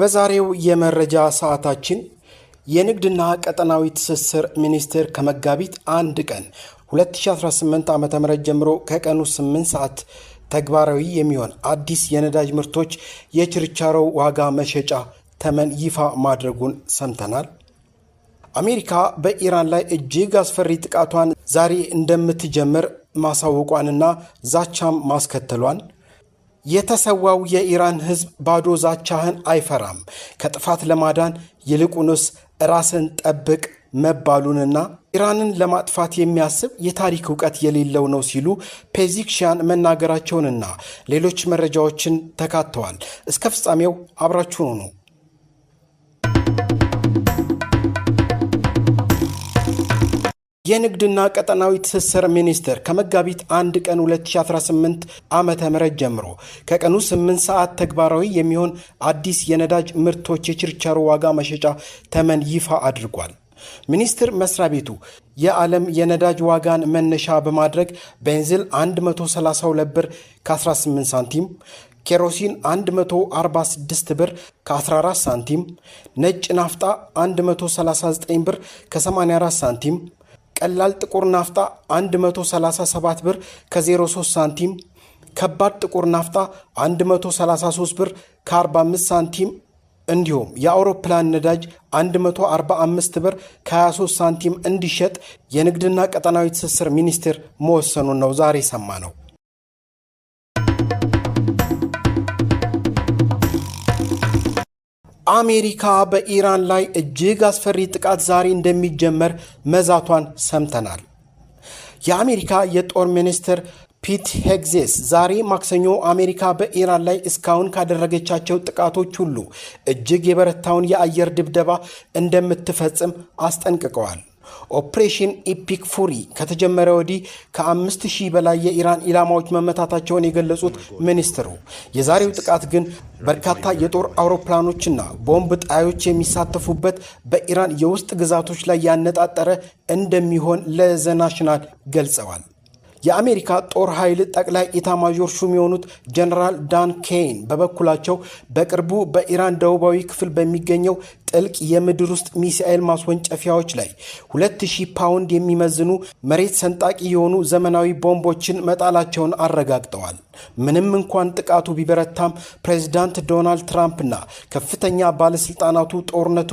በዛሬው የመረጃ ሰዓታችን የንግድና ቀጠናዊ ትስስር ሚኒስቴር ከመጋቢት 1 ቀን 2018 ዓ.ም ጀምሮ ከቀኑ 8 ሰዓት ተግባራዊ የሚሆን አዲስ የነዳጅ ምርቶች የችርቻሮ ዋጋ መሸጫ ተመን ይፋ ማድረጉን ሰምተናል። አሜሪካ በኢራን ላይ እጅግ አስፈሪ ጥቃቷን ዛሬ እንደምትጀምር ማሳወቋንና ዛቻም ማስከተሏን፣ የተሰዋው የኢራን ሕዝብ ባዶ ዛቻህን አይፈራም ከጥፋት ለማዳን ይልቁንስ ራስን ጠብቅ መባሉንና ኢራንን ለማጥፋት የሚያስብ የታሪክ ዕውቀት የሌለው ነው ሲሉ ፔዚክሻን መናገራቸውንና ሌሎች መረጃዎችን ተካተዋል። እስከ ፍጻሜው አብራችሁኑ ነው። የንግድና ቀጠናዊ ትስስር ሚኒስቴር ከመጋቢት 1 ቀን 2018 ዓ.ም ጀምሮ ከቀኑ 8 ሰዓት ተግባራዊ የሚሆን አዲስ የነዳጅ ምርቶች የችርቻሮ ዋጋ መሸጫ ተመን ይፋ አድርጓል። ሚኒስቴር መስሪያ ቤቱ የዓለም የነዳጅ ዋጋን መነሻ በማድረግ ቤንዚል 132 ብር ከ18 ሳንቲም፣ ኬሮሲን 146 ብር ከ14 ሳንቲም፣ ነጭ ናፍጣ 139 ብር ከ84 ሳንቲም፣ ቀላል ጥቁር ናፍጣ 137 ብር ከ03 ሳንቲም፣ ከባድ ጥቁር ናፍጣ 133 ብር ከ45 ሳንቲም እንዲሁም የአውሮፕላን ነዳጅ 145 ብር ከ23 ሳንቲም እንዲሸጥ የንግድና ቀጠናዊ ትስስር ሚኒስቴር መወሰኑን ነው ዛሬ ሰማነው። አሜሪካ በኢራን ላይ እጅግ አስፈሪ ጥቃት ዛሬ እንደሚጀመር መዛቷን ሰምተናል። የአሜሪካ የጦር ሚኒስትር ፒት ሄግሴስ ዛሬ ማክሰኞ አሜሪካ በኢራን ላይ እስካሁን ካደረገቻቸው ጥቃቶች ሁሉ እጅግ የበረታውን የአየር ድብደባ እንደምትፈጽም አስጠንቅቀዋል። ኦፕሬሽን ኢፒክ ፉሪ ከተጀመረ ወዲህ ከ5000 በላይ የኢራን ኢላማዎች መመታታቸውን የገለጹት ሚኒስትሩ የዛሬው ጥቃት ግን በርካታ የጦር አውሮፕላኖችና ቦምብ ጣዮች የሚሳተፉበት በኢራን የውስጥ ግዛቶች ላይ ያነጣጠረ እንደሚሆን ለዘናሽናል ገልጸዋል። የአሜሪካ ጦር ኃይል ጠቅላይ ኢታማዦር ሹም የሆኑት ጀነራል ዳን ኬይን በበኩላቸው በቅርቡ በኢራን ደቡባዊ ክፍል በሚገኘው ጥልቅ የምድር ውስጥ ሚሳኤል ማስወንጨፊያዎች ላይ 2000 ፓውንድ የሚመዝኑ መሬት ሰንጣቂ የሆኑ ዘመናዊ ቦምቦችን መጣላቸውን አረጋግጠዋል። ምንም እንኳን ጥቃቱ ቢበረታም ፕሬዚዳንት ዶናልድ ትራምፕና ከፍተኛ ባለስልጣናቱ ጦርነቱ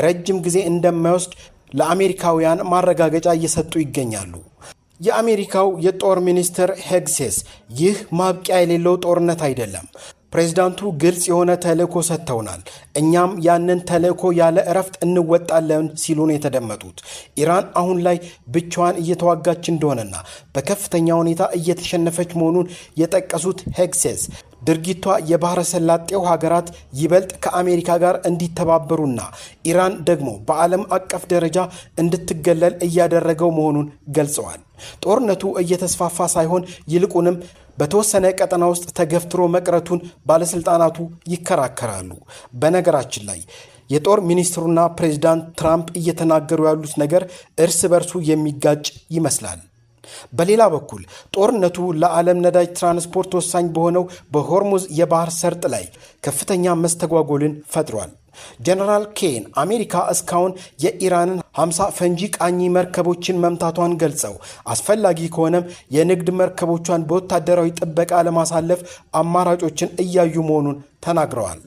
ረጅም ጊዜ እንደማይወስድ ለአሜሪካውያን ማረጋገጫ እየሰጡ ይገኛሉ። የአሜሪካው የጦር ሚኒስትር ሄግሴስ ይህ ማብቂያ የሌለው ጦርነት አይደለም፣ ፕሬዝዳንቱ ግልጽ የሆነ ተልእኮ ሰጥተውናል፣ እኛም ያንን ተልእኮ ያለ እረፍት እንወጣለን ሲሉ ነው የተደመጡት። ኢራን አሁን ላይ ብቻዋን እየተዋጋች እንደሆነና በከፍተኛ ሁኔታ እየተሸነፈች መሆኑን የጠቀሱት ሄግሴስ ድርጊቷ የባህረ ሰላጤው ሀገራት ይበልጥ ከአሜሪካ ጋር እንዲተባበሩና ኢራን ደግሞ በዓለም አቀፍ ደረጃ እንድትገለል እያደረገው መሆኑን ገልጸዋል። ጦርነቱ እየተስፋፋ ሳይሆን ይልቁንም በተወሰነ ቀጠና ውስጥ ተገፍትሮ መቅረቱን ባለስልጣናቱ ይከራከራሉ። በነገራችን ላይ የጦር ሚኒስትሩና ፕሬዚዳንት ትራምፕ እየተናገሩ ያሉት ነገር እርስ በርሱ የሚጋጭ ይመስላል። በሌላ በኩል ጦርነቱ ለዓለም ነዳጅ ትራንስፖርት ወሳኝ በሆነው በሆርሙዝ የባህር ሰርጥ ላይ ከፍተኛ መስተጓጎልን ፈጥሯል። ጀነራል ኬን አሜሪካ እስካሁን የኢራንን 50 ፈንጂ ቃኝ መርከቦችን መምታቷን ገልጸው አስፈላጊ ከሆነም የንግድ መርከቦቿን በወታደራዊ ጥበቃ ለማሳለፍ አማራጮችን እያዩ መሆኑን ተናግረዋል።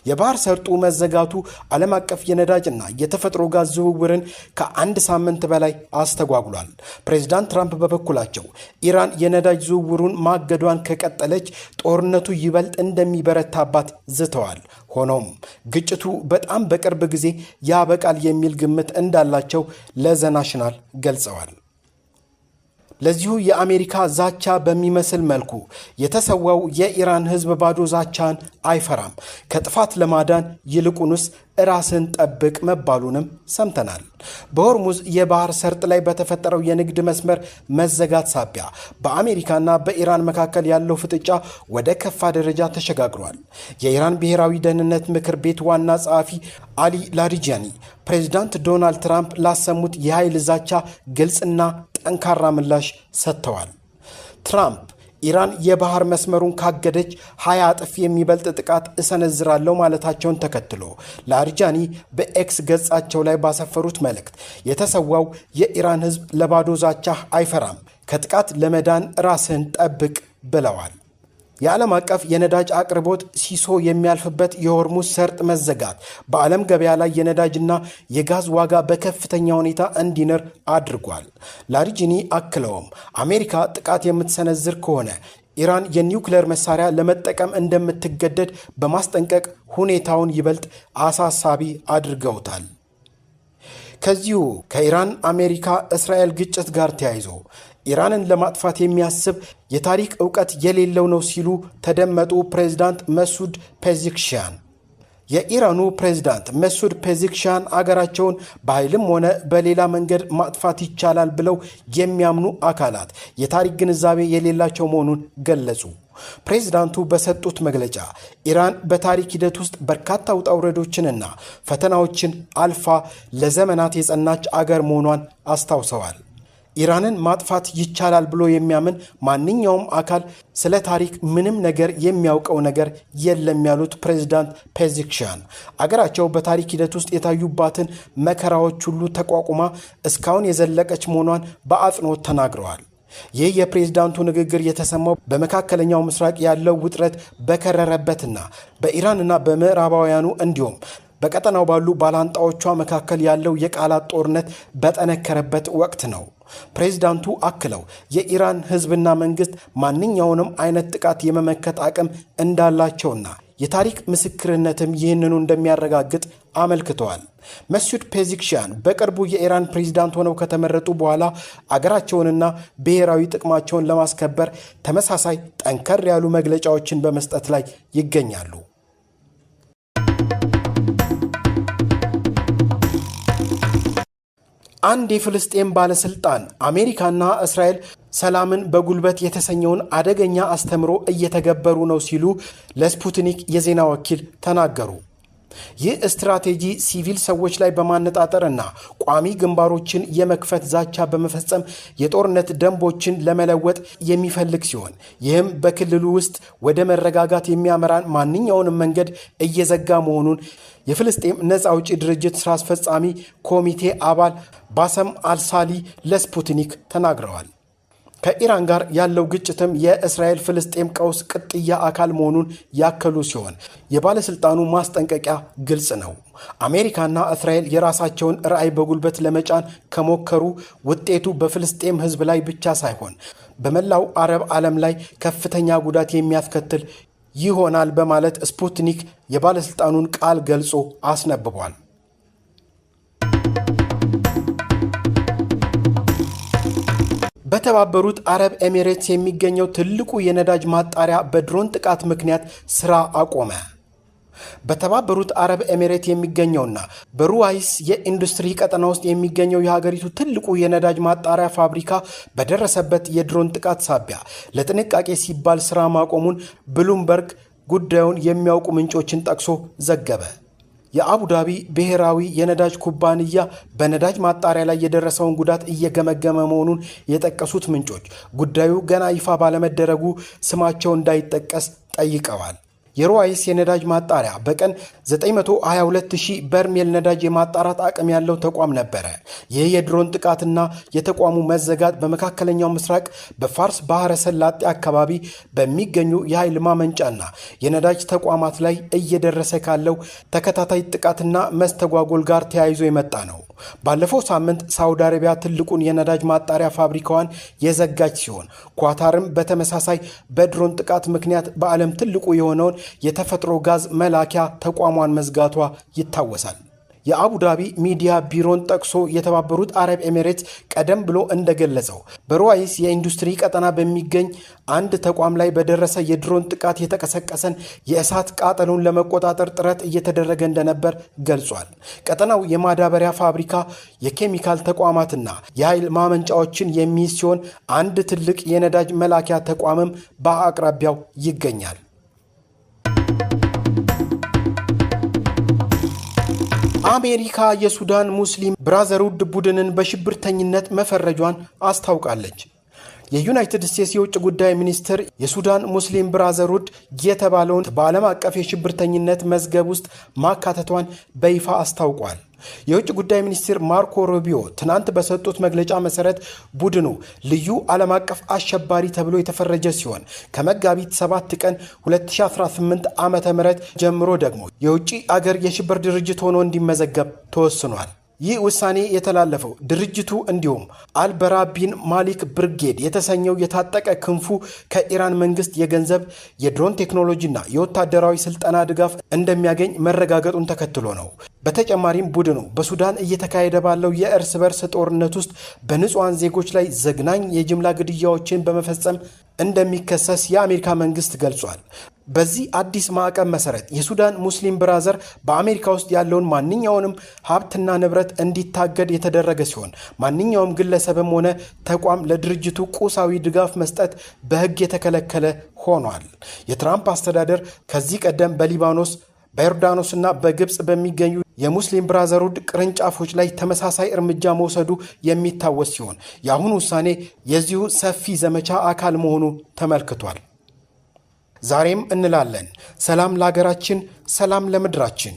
የባህር ሰርጡ መዘጋቱ ዓለም አቀፍ የነዳጅና የተፈጥሮ ጋዝ ዝውውርን ከ1 ሳምንት በላይ አስተጓጉሏል። ፕሬዚዳንት ትራምፕ በበኩላቸው ኢራን የነዳጅ ዝውውሩን ማገዷን ከቀጠለች ጦርነቱ ይበልጥ እንደሚበረታባት ዝተዋል። ሆኖም ግጭቱ በጣም በቅርብ ጊዜ ያበቃል የሚል ግምት እንዳላቸው ለዘናሽናል ገልጸዋል። ለዚሁ የአሜሪካ ዛቻ በሚመስል መልኩ የተሰዋው የኢራን ሕዝብ ባዶ ዛቻን አይፈራም ከጥፋት ለማዳን ይልቁንስ ራስን ጠብቅ መባሉንም ሰምተናል። በሆርሙዝ የባህር ሰርጥ ላይ በተፈጠረው የንግድ መስመር መዘጋት ሳቢያ በአሜሪካና በኢራን መካከል ያለው ፍጥጫ ወደ ከፋ ደረጃ ተሸጋግሯል። የኢራን ብሔራዊ ደህንነት ምክር ቤት ዋና ጸሐፊ አሊ ላሪጃኒ ፕሬዚዳንት ዶናልድ ትራምፕ ላሰሙት የኃይል ዛቻ ግልጽና ጠንካራ ምላሽ ሰጥተዋል። ትራምፕ ኢራን የባህር መስመሩን ካገደች 20 እጥፍ የሚበልጥ ጥቃት እሰነዝራለሁ ማለታቸውን ተከትሎ ላሪጃኒ በኤክስ ገጻቸው ላይ ባሰፈሩት መልእክት የተሰዋው የኢራን ሕዝብ ለባዶ ዛቻ አይፈራም፣ ከጥቃት ለመዳን ራስህን ጠብቅ ብለዋል። የዓለም አቀፍ የነዳጅ አቅርቦት ሲሶ የሚያልፍበት የሆርሙዝ ሰርጥ መዘጋት በዓለም ገበያ ላይ የነዳጅና የጋዝ ዋጋ በከፍተኛ ሁኔታ እንዲንር አድርጓል። ላሪጂኒ አክለውም አሜሪካ ጥቃት የምትሰነዝር ከሆነ ኢራን የኒውክሌር መሳሪያ ለመጠቀም እንደምትገደድ በማስጠንቀቅ ሁኔታውን ይበልጥ አሳሳቢ አድርገውታል። ከዚሁ ከኢራን አሜሪካ እስራኤል ግጭት ጋር ተያይዞ ኢራንን ለማጥፋት የሚያስብ የታሪክ ዕውቀት የሌለው ነው ሲሉ ተደመጡ ፕሬዝዳንት መሱድ ፔዚክሻን። የኢራኑ ፕሬዝዳንት መሱድ ፔዚክሻን አገራቸውን በኃይልም ሆነ በሌላ መንገድ ማጥፋት ይቻላል ብለው የሚያምኑ አካላት የታሪክ ግንዛቤ የሌላቸው መሆኑን ገለጹ። ፕሬዝዳንቱ በሰጡት መግለጫ ኢራን በታሪክ ሂደት ውስጥ በርካታ ውጣ ውረዶችንና ፈተናዎችን አልፋ ለዘመናት የጸናች አገር መሆኗን አስታውሰዋል። ኢራንን ማጥፋት ይቻላል ብሎ የሚያምን ማንኛውም አካል ስለ ታሪክ ምንም ነገር የሚያውቀው ነገር የለም ያሉት ፕሬዝዳንት ፔዚክሻን አገራቸው በታሪክ ሂደት ውስጥ የታዩባትን መከራዎች ሁሉ ተቋቁማ እስካሁን የዘለቀች መሆኗን በአጽንኦት ተናግረዋል። ይህ የፕሬዝዳንቱ ንግግር የተሰማው በመካከለኛው ምስራቅ ያለው ውጥረት በከረረበትና በኢራንና በምዕራባውያኑ እንዲሁም በቀጠናው ባሉ ባላንጣዎቿ መካከል ያለው የቃላት ጦርነት በጠነከረበት ወቅት ነው። ፕሬዝዳንቱ አክለው የኢራን ሕዝብና መንግስት ማንኛውንም አይነት ጥቃት የመመከት አቅም እንዳላቸውና የታሪክ ምስክርነትም ይህንኑ እንደሚያረጋግጥ አመልክተዋል። መሱድ ፔዚክሻን በቅርቡ የኢራን ፕሬዝዳንት ሆነው ከተመረጡ በኋላ አገራቸውንና ብሔራዊ ጥቅማቸውን ለማስከበር ተመሳሳይ ጠንከር ያሉ መግለጫዎችን በመስጠት ላይ ይገኛሉ። አንድ የፍልስጤም ባለስልጣን አሜሪካና እስራኤል ሰላምን በጉልበት የተሰኘውን አደገኛ አስተምሮ እየተገበሩ ነው ሲሉ ለስፑትኒክ የዜና ወኪል ተናገሩ። ይህ ስትራቴጂ ሲቪል ሰዎች ላይ በማነጣጠርና ቋሚ ግንባሮችን የመክፈት ዛቻ በመፈጸም የጦርነት ደንቦችን ለመለወጥ የሚፈልግ ሲሆን ይህም በክልሉ ውስጥ ወደ መረጋጋት የሚያመራን ማንኛውንም መንገድ እየዘጋ መሆኑን የፍልስጤም ነፃ አውጪ ድርጅት ስራ አስፈጻሚ ኮሚቴ አባል ባሰም አልሳሊ ለስፑትኒክ ተናግረዋል። ከኢራን ጋር ያለው ግጭትም የእስራኤል ፍልስጤም ቀውስ ቅጥያ አካል መሆኑን ያከሉ ሲሆን የባለስልጣኑ ማስጠንቀቂያ ግልጽ ነው። አሜሪካና እስራኤል የራሳቸውን ራዕይ በጉልበት ለመጫን ከሞከሩ ውጤቱ በፍልስጤም ሕዝብ ላይ ብቻ ሳይሆን በመላው አረብ ዓለም ላይ ከፍተኛ ጉዳት የሚያስከትል ይሆናል በማለት ስፑትኒክ የባለስልጣኑን ቃል ገልጾ አስነብቧል። በተባበሩት አረብ ኤሚሬትስ የሚገኘው ትልቁ የነዳጅ ማጣሪያ በድሮን ጥቃት ምክንያት ስራ አቆመ። በተባበሩት አረብ ኤሚሬት የሚገኘውና በሩዋይስ የኢንዱስትሪ ቀጠና ውስጥ የሚገኘው የሀገሪቱ ትልቁ የነዳጅ ማጣሪያ ፋብሪካ በደረሰበት የድሮን ጥቃት ሳቢያ ለጥንቃቄ ሲባል ስራ ማቆሙን ብሉምበርግ ጉዳዩን የሚያውቁ ምንጮችን ጠቅሶ ዘገበ። የአቡዳቢ ብሔራዊ የነዳጅ ኩባንያ በነዳጅ ማጣሪያ ላይ የደረሰውን ጉዳት እየገመገመ መሆኑን የጠቀሱት ምንጮች ጉዳዩ ገና ይፋ ባለመደረጉ ስማቸው እንዳይጠቀስ ጠይቀዋል። የሩዋይስ የነዳጅ ማጣሪያ በቀን 922,000 በርሜል ነዳጅ የማጣራት አቅም ያለው ተቋም ነበረ። ይህ የድሮን ጥቃትና የተቋሙ መዘጋት በመካከለኛው ምስራቅ በፋርስ ባህረ ሰላጤ አካባቢ በሚገኙ የኃይል ማመንጫና የነዳጅ ተቋማት ላይ እየደረሰ ካለው ተከታታይ ጥቃትና መስተጓጎል ጋር ተያይዞ የመጣ ነው። ባለፈው ሳምንት ሳውዲ አረቢያ ትልቁን የነዳጅ ማጣሪያ ፋብሪካዋን የዘጋች ሲሆን ኳታርም በተመሳሳይ በድሮን ጥቃት ምክንያት በዓለም ትልቁ የሆነውን የተፈጥሮ ጋዝ መላኪያ ተቋሟን መዝጋቷ ይታወሳል። የአቡዳቢ ሚዲያ ቢሮን ጠቅሶ የተባበሩት አረብ ኤሚሬትስ ቀደም ብሎ እንደገለጸው በሩዋይስ የኢንዱስትሪ ቀጠና በሚገኝ አንድ ተቋም ላይ በደረሰ የድሮን ጥቃት የተቀሰቀሰን የእሳት ቃጠሎን ለመቆጣጠር ጥረት እየተደረገ እንደነበር ገልጿል። ቀጠናው የማዳበሪያ ፋብሪካ፣ የኬሚካል ተቋማትና የኃይል ማመንጫዎችን የሚይዝ ሲሆን አንድ ትልቅ የነዳጅ መላኪያ ተቋምም በአቅራቢያው ይገኛል። አሜሪካ የሱዳን ሙስሊም ብራዘርሁድ ቡድንን በሽብርተኝነት መፈረጇን አስታውቃለች። የዩናይትድ ስቴትስ የውጭ ጉዳይ ሚኒስትር የሱዳን ሙስሊም ብራዘርሁድ የተባለውን በዓለም አቀፍ የሽብርተኝነት መዝገብ ውስጥ ማካተቷን በይፋ አስታውቋል። የውጭ ጉዳይ ሚኒስትር ማርኮ ሩቢዮ ትናንት በሰጡት መግለጫ መሰረት ቡድኑ ልዩ ዓለም አቀፍ አሸባሪ ተብሎ የተፈረጀ ሲሆን ከመጋቢት 7 ቀን 2018 ዓ.ም ጀምሮ ደግሞ የውጭ አገር የሽብር ድርጅት ሆኖ እንዲመዘገብ ተወስኗል። ይህ ውሳኔ የተላለፈው ድርጅቱ እንዲሁም አልበራ ቢን ማሊክ ብርጌድ የተሰኘው የታጠቀ ክንፉ ከኢራን መንግስት የገንዘብ የድሮን ቴክኖሎጂና የወታደራዊ ስልጠና ድጋፍ እንደሚያገኝ መረጋገጡን ተከትሎ ነው። በተጨማሪም ቡድኑ በሱዳን እየተካሄደ ባለው የእርስ በርስ ጦርነት ውስጥ በንጹሃን ዜጎች ላይ ዘግናኝ የጅምላ ግድያዎችን በመፈጸም እንደሚከሰስ የአሜሪካ መንግስት ገልጿል። በዚህ አዲስ ማዕቀብ መሰረት የሱዳን ሙስሊም ብራዘር በአሜሪካ ውስጥ ያለውን ማንኛውንም ሀብትና ንብረት እንዲታገድ የተደረገ ሲሆን ማንኛውም ግለሰብም ሆነ ተቋም ለድርጅቱ ቁሳዊ ድጋፍ መስጠት በሕግ የተከለከለ ሆኗል። የትራምፕ አስተዳደር ከዚህ ቀደም በሊባኖስ በዮርዳኖስና በግብፅ በሚገኙ የሙስሊም ብራዘርሁድ ቅርንጫፎች ላይ ተመሳሳይ እርምጃ መውሰዱ የሚታወስ ሲሆን የአሁኑ ውሳኔ የዚሁ ሰፊ ዘመቻ አካል መሆኑ ተመልክቷል። ዛሬም እንላለን፣ ሰላም ለሀገራችን፣ ሰላም ለምድራችን።